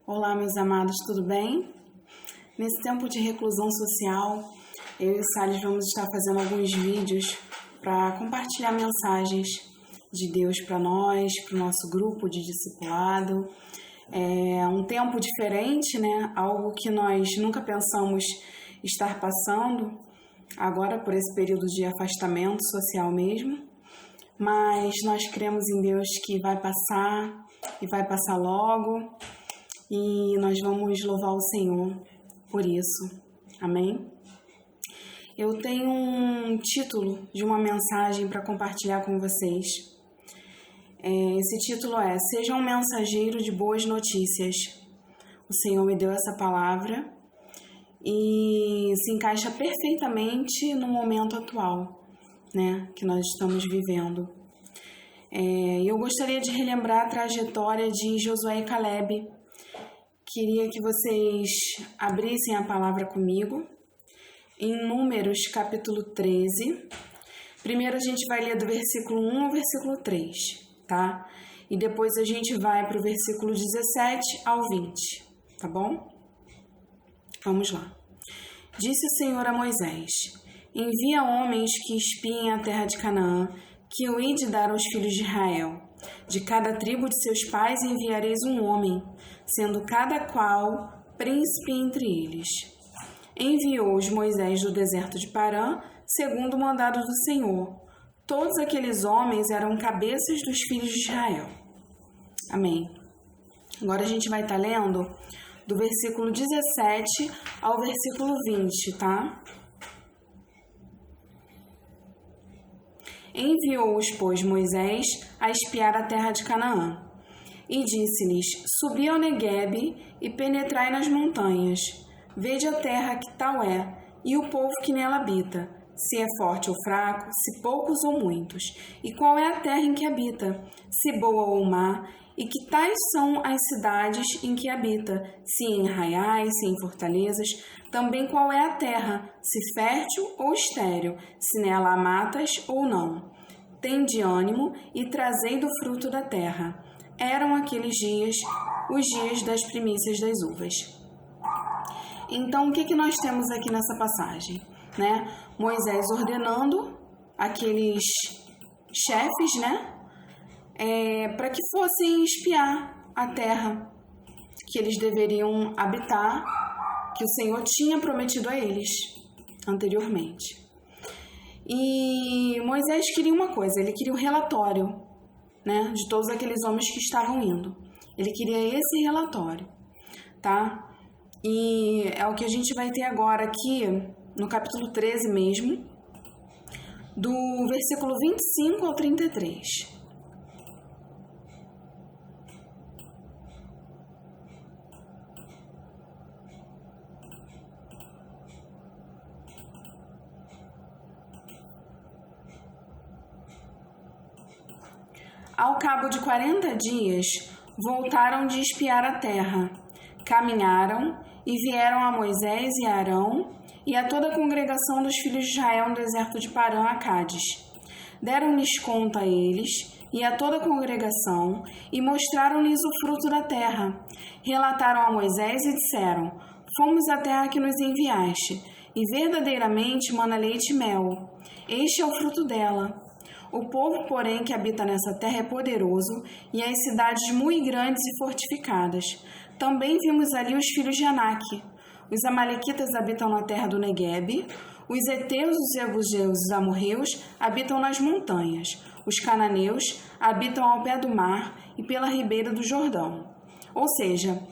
Olá, meus amados, tudo bem? Nesse tempo de reclusão social, eu e o Salles vamos estar fazendo alguns vídeos para compartilhar mensagens de Deus para nós, para o nosso grupo de discipulado. É um tempo diferente, né? Algo que nós nunca pensamos estar passando, agora por esse período de afastamento social mesmo. Mas nós cremos em Deus que vai passar e vai passar logo. E nós vamos louvar o Senhor por isso. Amém? Eu tenho um título de uma mensagem para compartilhar com vocês. Esse título é: Seja um mensageiro de boas notícias. O Senhor me deu essa palavra e se encaixa perfeitamente no momento atual, né, que nós estamos vivendo. Eu gostaria de relembrar a trajetória de Josué e Caleb. Queria que vocês abrissem a palavra comigo em Números capítulo 13. Primeiro a gente vai ler do versículo 1 ao versículo 3, tá? E depois a gente vai para o versículo 17 ao 20, tá bom? Vamos lá. Disse o Senhor a Moisés: Envia homens que espiem a terra de Canaã, que eu hei de dar aos filhos de Israel. De cada tribo de seus pais enviareis um homem, sendo cada qual príncipe entre eles. Enviou-os Moisés do deserto de Parã, segundo o mandado do Senhor. Todos aqueles homens eram cabeças dos filhos de Israel. Amém. Agora a gente vai estar lendo do versículo 17 ao versículo 20, tá? Enviou-os, pois, Moisés a espiar a terra de Canaã. E disse-lhes: Subi ao Neguebe e penetrai nas montanhas. Vede a terra que tal é, e o povo que nela habita, se é forte ou fraco, se poucos ou muitos, e qual é a terra em que habita, se boa ou má, e que tais são as cidades em que habita, se em arraiais, se em fortalezas, também qual é a terra, se fértil ou estéril, se nela há matas ou não. Tende ânimo e trazei do fruto da terra. Eram aqueles dias, os dias das primícias das uvas. Então, o que nós temos aqui nessa passagem, né? Moisés ordenando aqueles chefes, né? Para que fossem espiar a terra que eles deveriam habitar, que o Senhor tinha prometido a eles anteriormente. E Moisés queria uma coisa, ele queria o relatório, né, de todos aqueles homens que estavam indo. Ele queria esse relatório, tá? E é o que a gente vai ter agora aqui no capítulo 13 mesmo, do versículo 25 ao 33. Ao cabo de 40 dias, voltaram de espiar a terra. Caminharam e vieram a Moisés e a Arão e a toda a congregação dos filhos de Israel no deserto de Parã a Cádiz. Deram-lhes conta a eles e a toda a congregação e mostraram-lhes o fruto da terra. Relataram a Moisés e disseram: Fomos à terra que nos enviaste, e verdadeiramente mana leite e mel. Este é o fruto dela. O povo, porém, que habita nessa terra é poderoso, e as cidades muito grandes e fortificadas. Também vimos ali os filhos de Anak. Os amalequitas habitam na terra do Neguebe, os heteus, os jebuseus e os amorreus habitam nas montanhas. Os cananeus habitam ao pé do mar e pela ribeira do Jordão. Ou seja,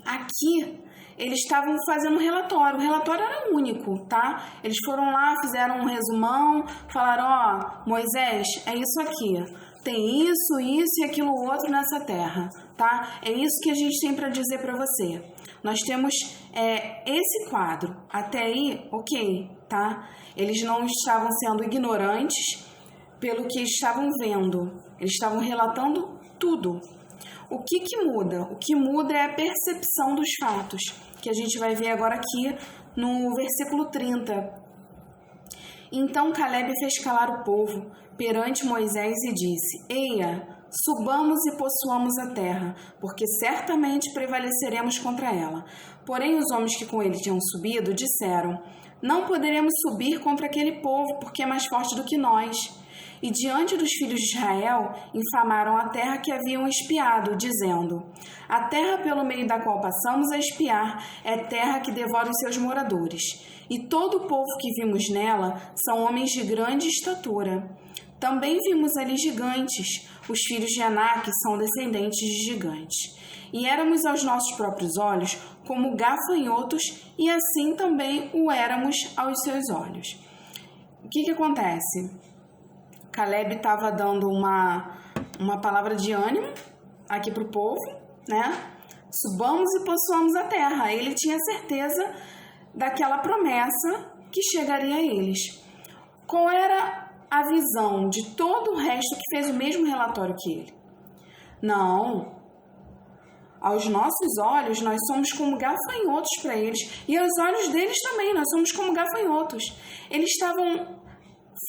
aqui eles estavam fazendo um relatório. O relatório era único, tá? Eles foram lá, fizeram um resumão, falaram: Moisés, é isso aqui. Tem isso e aquilo outro nessa terra, tá? É isso que a gente tem para dizer para você. Nós temos esse quadro. Até aí, ok, tá? Eles não estavam sendo ignorantes pelo que estavam vendo. Eles estavam relatando tudo. O que muda? O que muda é a percepção dos fatos, que a gente vai ver agora aqui no versículo 30. Então Caleb fez calar o povo perante Moisés e disse: Eia, subamos e possuamos a terra, porque certamente prevaleceremos contra ela. Porém, os homens que com ele tinham subido disseram: não poderemos subir contra aquele povo, porque é mais forte do que nós. E diante dos filhos de Israel, infamaram a terra que haviam espiado, dizendo: a terra pelo meio da qual passamos a espiar é terra que devora os seus moradores. E todo o povo que vimos nela são homens de grande estatura. Também vimos ali gigantes, os filhos de Anak são descendentes de gigantes. E éramos aos nossos próprios olhos como gafanhotos, e assim também o éramos aos seus olhos. O que acontece? Caleb estava dando uma palavra de ânimo aqui para o povo, né? Subamos e possuamos a terra. Ele tinha certeza daquela promessa que chegaria a eles. Qual era a visão de todo o resto que fez o mesmo relatório que ele? Não. Aos nossos olhos, nós somos como gafanhotos para eles. E aos olhos deles também, nós somos como gafanhotos. Eles estavam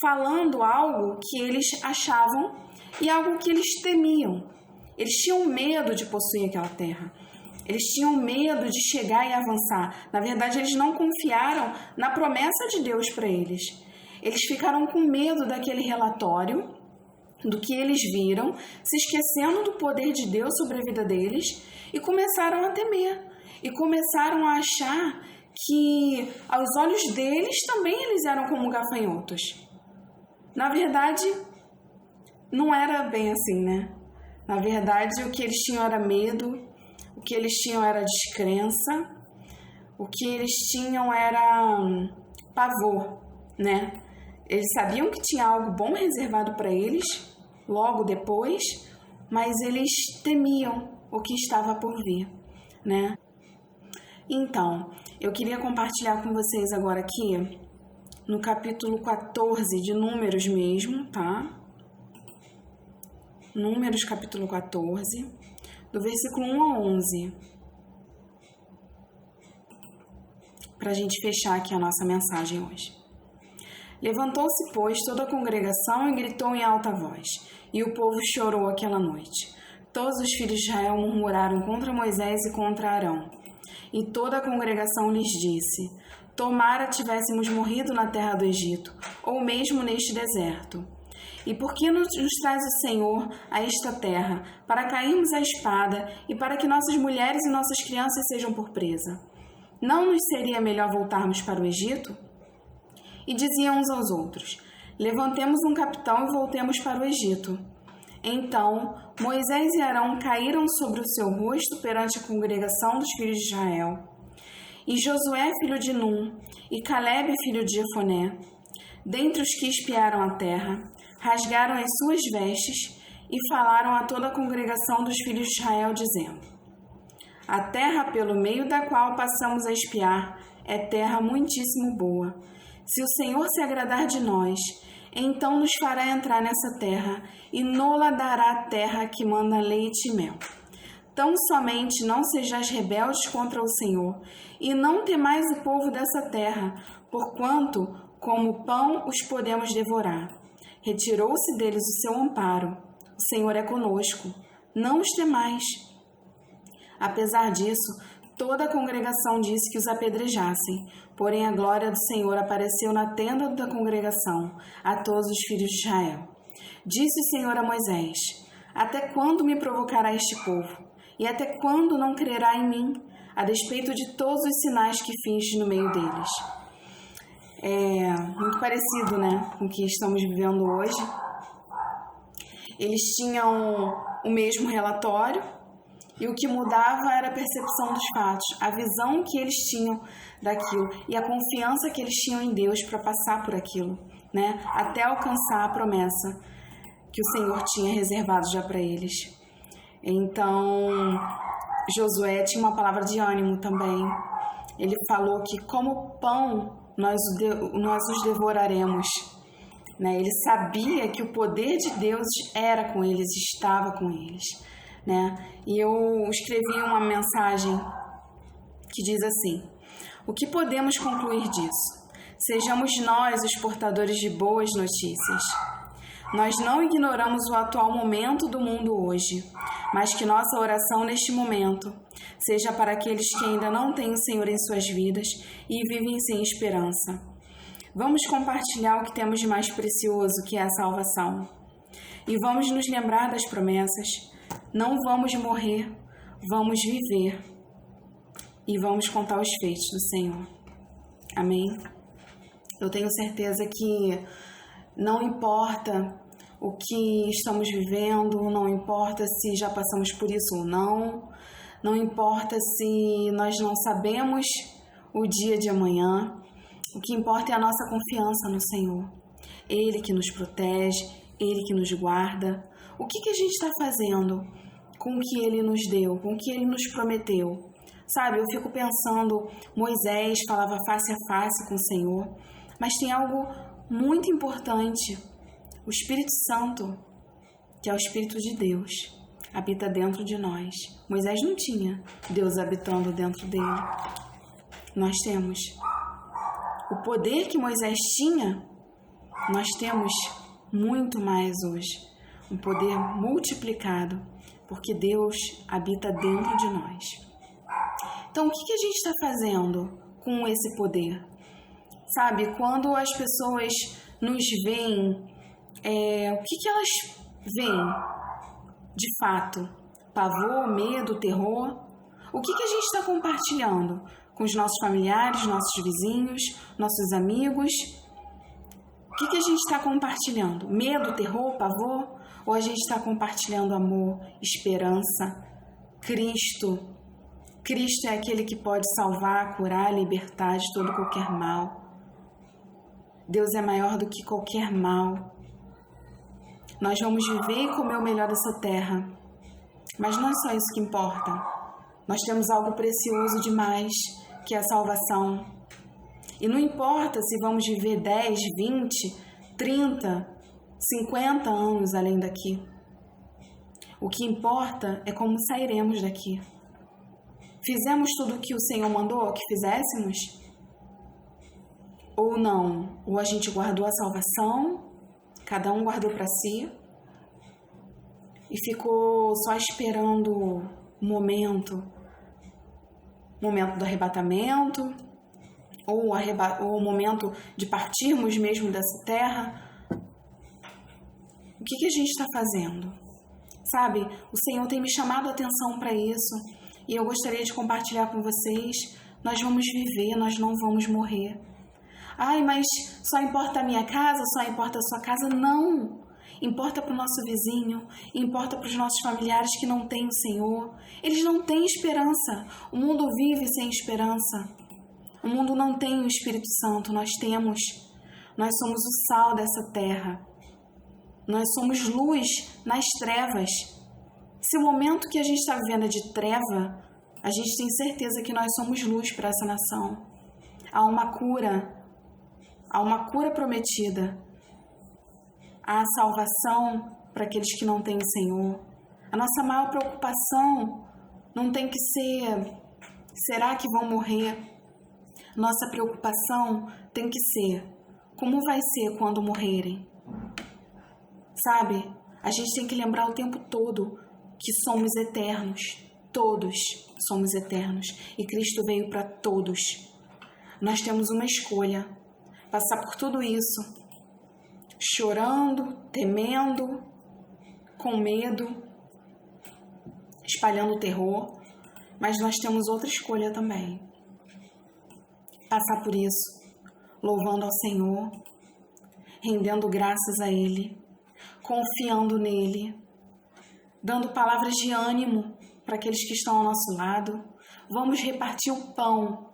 falando algo que eles achavam e algo que eles temiam. Eles tinham medo de possuir aquela terra. Eles tinham medo de chegar e avançar. Na verdade, eles não confiaram na promessa de Deus para eles. Eles ficaram com medo daquele relatório, do que eles viram, se esquecendo do poder de Deus sobre a vida deles, e começaram a temer. E começaram a achar que, aos olhos deles, também eles eram como gafanhotos. Na verdade, não era bem assim, né? Na verdade, o que eles tinham era medo, o que eles tinham era descrença, o que eles tinham era pavor, né? Eles sabiam que tinha algo bom reservado para eles, logo depois, mas eles temiam o que estava por vir, né? Então, eu queria compartilhar com vocês agora aqui, no capítulo 14 de Números mesmo, tá? Números, capítulo 14, do versículo 1 a 11. Para a gente fechar aqui a nossa mensagem hoje. Levantou-se, pois, toda a congregação e gritou em alta voz, e o povo chorou aquela noite. Todos os filhos de Israel murmuraram contra Moisés e contra Arão. E toda a congregação lhes disse: tomara tivéssemos morrido na terra do Egito, ou mesmo neste deserto. E por que nos traz o Senhor a esta terra, para cairmos à espada e para que nossas mulheres e nossas crianças sejam por presa? Não nos seria melhor voltarmos para o Egito? E diziam uns aos outros: levantemos um capitão e voltemos para o Egito. Então Moisés e Arão caíram sobre o seu rosto perante a congregação dos filhos de Israel. E Josué, filho de Num, e Caleb, filho de Jefoné, dentre os que espiaram a terra, rasgaram as suas vestes e falaram a toda a congregação dos filhos de Israel, dizendo: a terra pelo meio da qual passamos a espiar é terra muitíssimo boa. Se o Senhor se agradar de nós, então nos fará entrar nessa terra e nola dará a terra que manda leite e mel. Tão somente não sejais rebeldes contra o Senhor, e não temais o povo dessa terra, porquanto, como pão, os podemos devorar. Retirou-se deles o seu amparo. O Senhor é conosco. Não os temais. Apesar disso, toda a congregação disse que os apedrejassem, porém a glória do Senhor apareceu na tenda da congregação a todos os filhos de Israel. Disse o Senhor a Moisés: até quando me provocará este povo? E até quando não crerá em mim, a despeito de todos os sinais que fiz no meio deles? É muito parecido, né, com o que estamos vivendo hoje. Eles tinham o mesmo relatório e o que mudava era a percepção dos fatos, a visão que eles tinham daquilo e a confiança que eles tinham em Deus para passar por aquilo, né, até alcançar a promessa que o Senhor tinha reservado já para eles. Então, Josué tinha uma palavra de ânimo também. Ele falou que como pão nós os devoraremos. Né? Ele sabia que o poder de Deus era com eles, estava com eles. Né? E eu escrevi uma mensagem que diz assim: o que podemos concluir disso? Sejamos nós os portadores de boas notícias. Nós não ignoramos o atual momento do mundo hoje, mas que nossa oração neste momento seja para aqueles que ainda não têm o Senhor em suas vidas e vivem sem esperança. Vamos compartilhar o que temos de mais precioso, que é a salvação. E vamos nos lembrar das promessas. Não vamos morrer, vamos viver. E vamos contar os feitos do Senhor. Amém? Eu tenho certeza que não importa o que estamos vivendo, não importa se já passamos por isso ou não, não importa se nós não sabemos o dia de amanhã, o que importa é a nossa confiança no Senhor. Ele que nos protege, Ele que nos guarda. O que a gente está fazendo com o que Ele nos deu, com o que Ele nos prometeu? Sabe, eu fico pensando, Moisés falava face a face com o Senhor, mas tem algo muito importante. O Espírito Santo, que é o Espírito de Deus, habita dentro de nós. Moisés não tinha Deus habitando dentro dele. Nós temos. O poder que Moisés tinha, nós temos muito mais hoje. Um poder multiplicado, porque Deus habita dentro de nós. Então, o que a gente está fazendo com esse poder? Sabe, quando as pessoas nos veem, o que elas veem de fato? Pavor, medo, terror? O que a gente está compartilhando com os nossos familiares, nossos vizinhos, nossos amigos? O que a gente está compartilhando? Medo, terror, pavor? Ou a gente está compartilhando amor, esperança, Cristo? Cristo é aquele que pode salvar, curar, libertar de todo qualquer mal. Deus é maior do que qualquer mal. Nós vamos viver e comer o melhor dessa terra. Mas não é só isso que importa. Nós temos algo precioso demais, que é a salvação. E não importa se vamos viver 10, 20, 30, 50 anos além daqui. O que importa é como sairemos daqui. Fizemos tudo o que o Senhor mandou que fizéssemos? Ou não? Ou a gente guardou a salvação, cada um guardou para si e ficou só esperando o momento do arrebatamento, ou o momento de partirmos mesmo dessa terra? O que a gente está fazendo? Sabe, o Senhor tem me chamado a atenção para isso. E eu gostaria de compartilhar com vocês. Nós vamos viver, nós não vamos morrer. Ai, mas só importa a minha casa, só importa a sua casa? Não. Importa para o nosso vizinho, importa para os nossos familiares que não têm o Senhor. Eles não têm esperança. O mundo vive sem esperança. O mundo não tem o Espírito Santo, nós temos. Nós somos o sal dessa terra. Nós somos luz nas trevas. Se o momento que a gente está vivendo é de treva, a gente tem certeza que nós somos luz para essa nação. Há uma cura prometida. Há salvação para aqueles que não têm o Senhor. A nossa maior preocupação não tem que ser, será que vão morrer? Nossa preocupação tem que ser, como vai ser quando morrerem? Sabe, a gente tem que lembrar o tempo todo que somos eternos, todos somos eternos, e Cristo veio para todos. Nós temos uma escolha, passar por tudo isso, chorando, temendo, com medo, espalhando terror, mas nós temos outra escolha também, passar por isso, louvando ao Senhor, rendendo graças a Ele, confiando nele, dando palavras de ânimo para aqueles que estão ao nosso lado. Vamos repartir o pão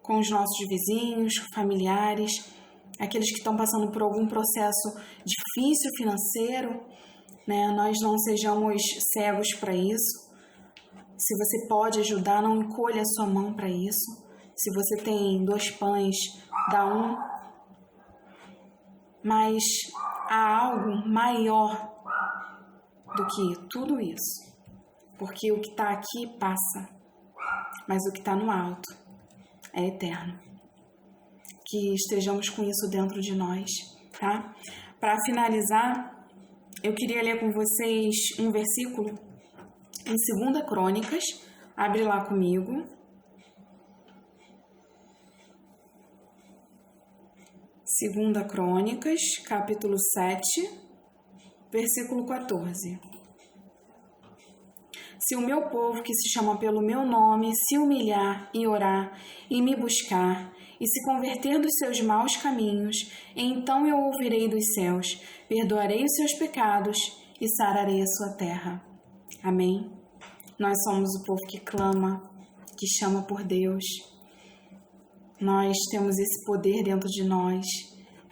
com os nossos vizinhos, familiares, aqueles que estão passando por algum processo difícil financeiro, né? Nós não sejamos cegos para isso. Se você pode ajudar, não encolha a sua mão para isso. Se você tem 2 pães, dá um. Mas há algo maior do que tudo isso. Porque o que está aqui passa, mas o que está no alto é eterno. Que estejamos com isso dentro de nós, tá? Para finalizar, eu queria ler com vocês um versículo em 2 Crônicas. Abre lá comigo. 2 Crônicas, capítulo 7, versículo 14. Se o meu povo, que se chama pelo meu nome, se humilhar e orar e me buscar e se converter dos seus maus caminhos, então eu ouvirei dos céus, perdoarei os seus pecados e sararei a sua terra. Amém? Nós somos o povo que clama, que chama por Deus. Nós temos esse poder dentro de nós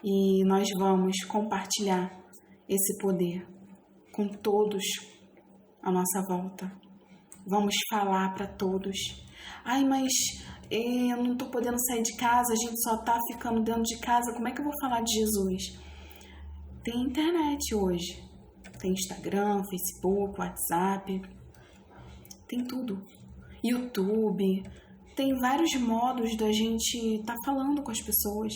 e nós vamos compartilhar esse poder com todos à nossa volta. Vamos falar para todos. Ai, mas eu não estou podendo sair de casa, a gente só está ficando dentro de casa, como é que eu vou falar de Jesus? Tem internet hoje, tem Instagram, Facebook, WhatsApp, tem tudo. YouTube, tem vários modos da gente estar falando com as pessoas,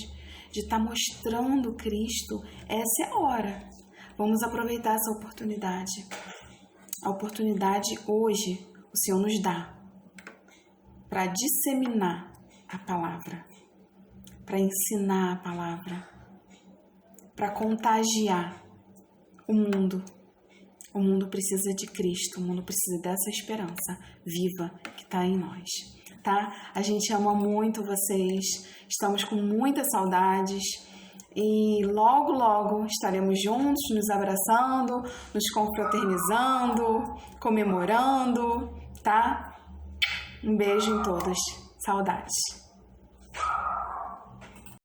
de estar mostrando Cristo. Essa é a hora. Vamos aproveitar essa oportunidade. A oportunidade hoje o Senhor nos dá para disseminar a palavra, para ensinar a palavra, para contagiar o mundo. O mundo precisa de Cristo, o mundo precisa dessa esperança viva que está em nós, tá? A gente ama muito vocês, estamos com muitas saudades e logo, logo estaremos juntos, nos abraçando, nos confraternizando, comemorando, tá? Um beijo em todos, saudades.